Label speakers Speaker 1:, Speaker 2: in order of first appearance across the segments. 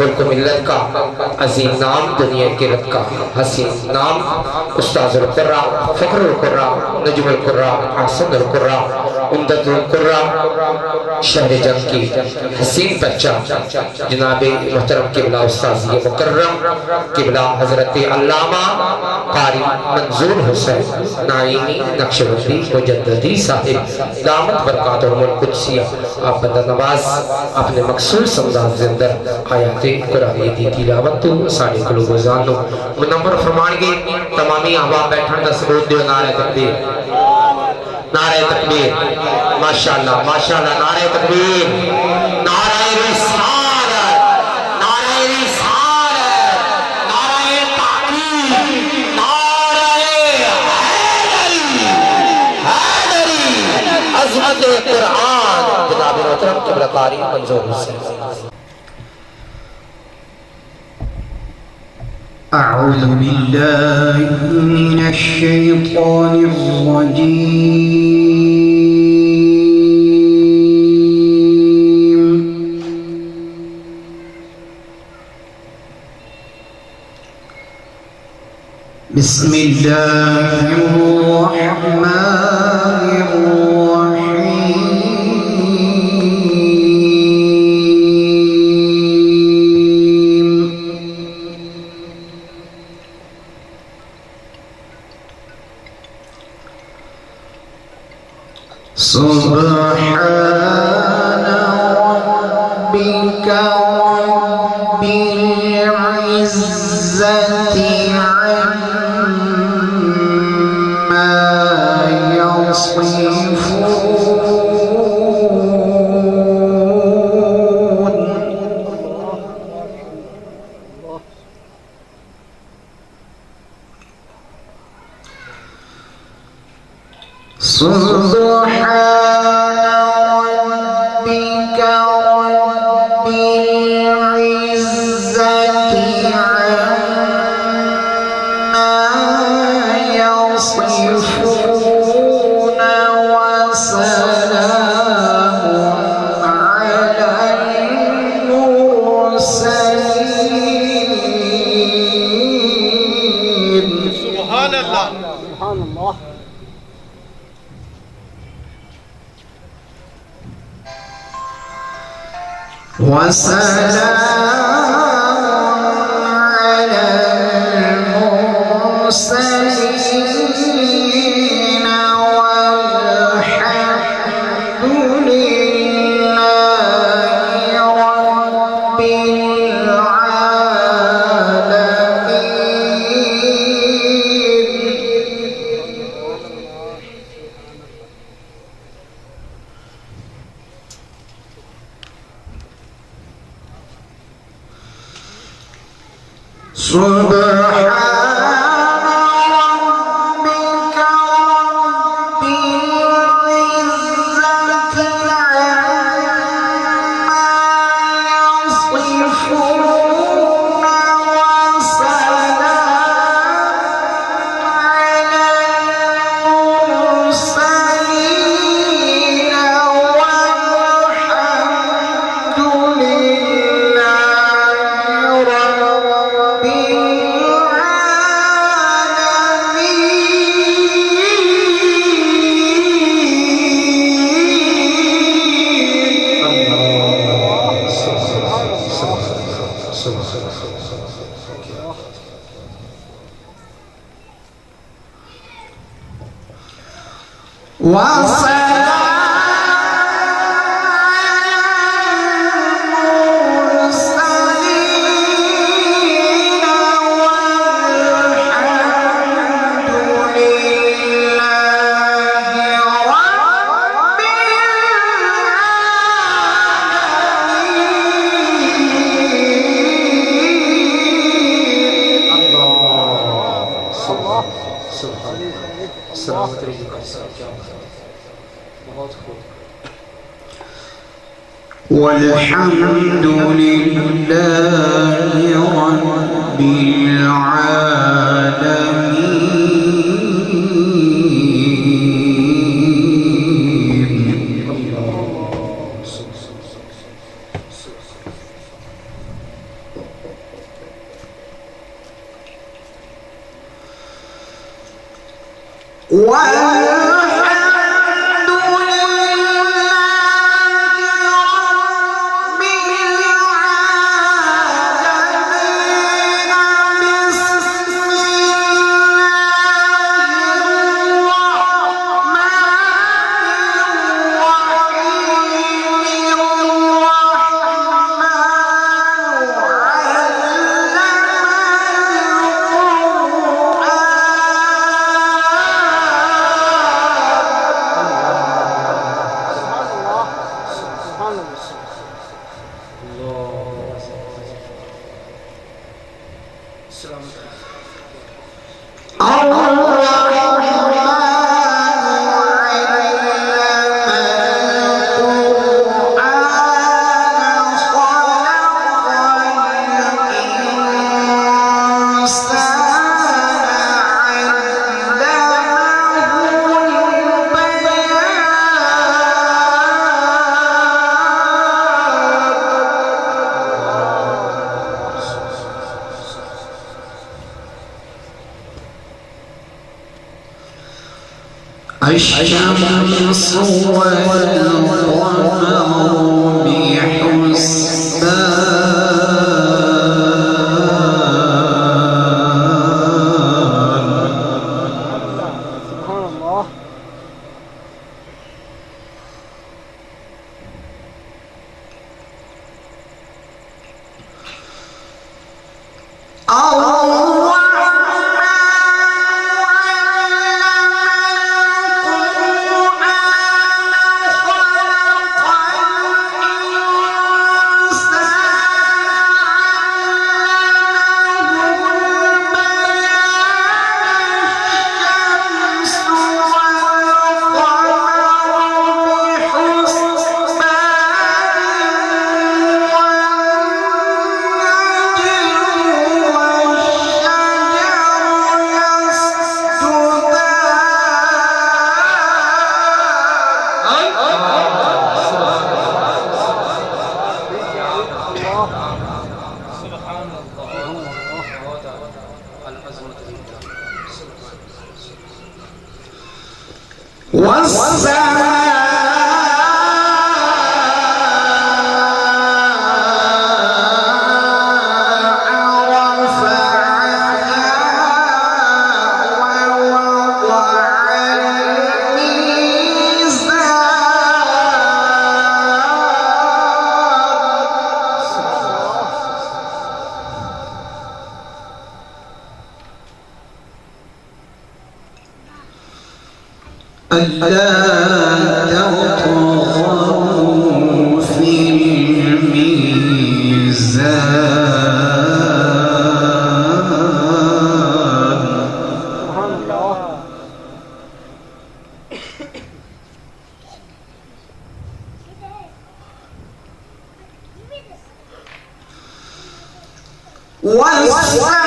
Speaker 1: मुल्क मिल्लत का अजीम नाम दुनिया के रब का हसीन नाम उस्ताजुल कुर्रा फखरुल कुर्रा नजमुल कुर्रा हसनुल कुर्रा उम्दतुल कुर्रा शहर जंग की हसीन बच्चा जनाबे मुहतरम किबला उस्ताद ये मुकर्रम किबला हजरत अल्लामा कारी मंजूर हुसैन नाइमी नक्शबंदी मुजद्ददी साहिब दामत बरकातुहुल कुद्सिया आप बंदा नवाज अपने मखसूस अंदाज के अंदर आयात कुरान दी तिलावत तो साडे कोल गुजारनो मुनव्वर फरमाएंगे तमामी अहबाब बैठन दा सबूत दियो नारे तकबीर माशाअल्लाह माशाअल्लाह नारे तकबीर नारे रिसालत नारे रिसालत नारे ताकीद नारे हैदरी अज़मत कुरान जनाब मोहतरम किबला कारी मंजूर हुसैन।
Speaker 2: أعوذ بالله من الشيطان الرجيم بسم الله الرحمن الرحيم سبحان ربك رب العزة عما يصفون سبحان ربك رب العزة عما يصفون وسلام على المرسلين
Speaker 3: سبحان الله
Speaker 4: سبحان الله
Speaker 2: وسلام على المرسلين والحمد لله رب العالمين. سبحان ربك رب العزة عما يصفون وسلام على المرسلين والحمد لله رب والحمد لله رب العالمين. الشمس والقمر ألا تطغوا في الميزان والسماء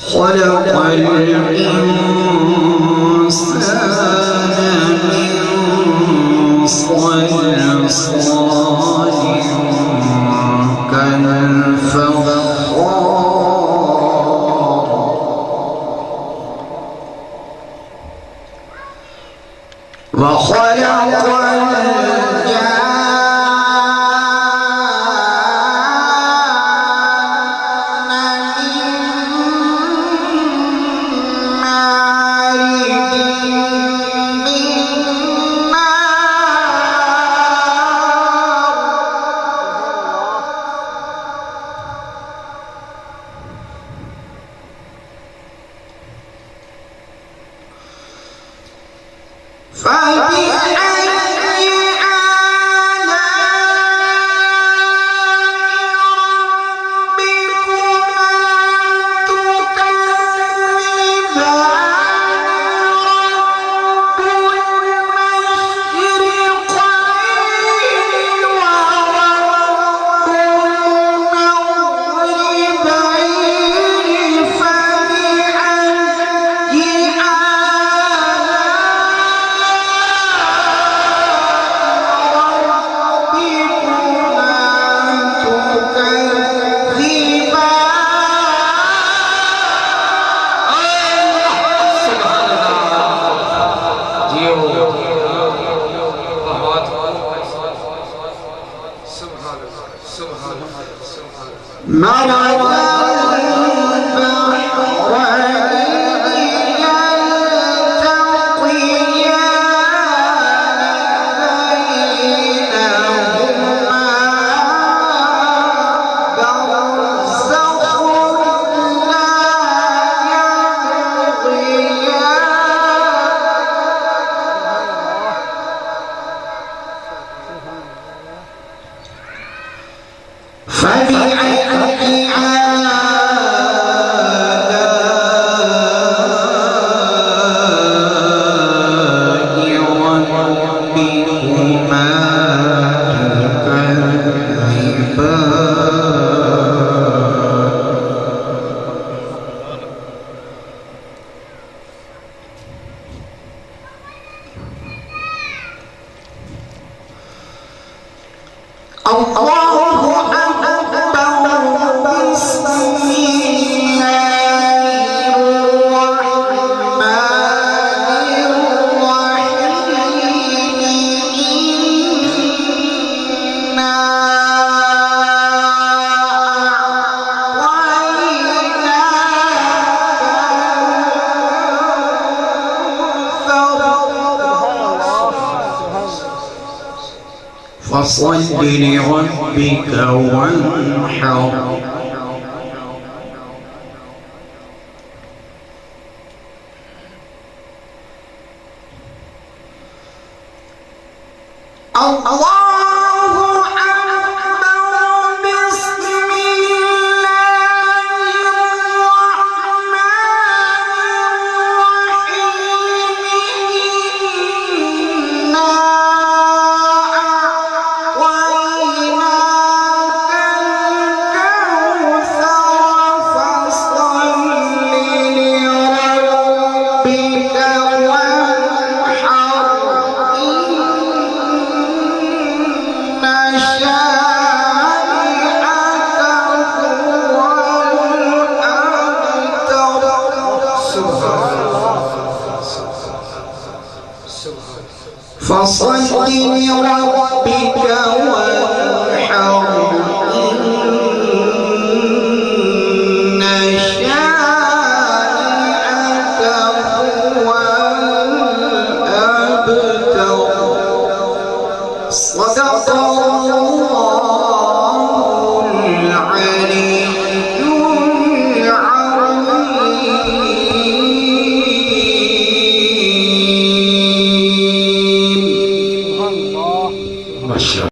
Speaker 2: خلق الإنسان من صلصال كالفخار وخلق فصل لربك وانحر فصل لربك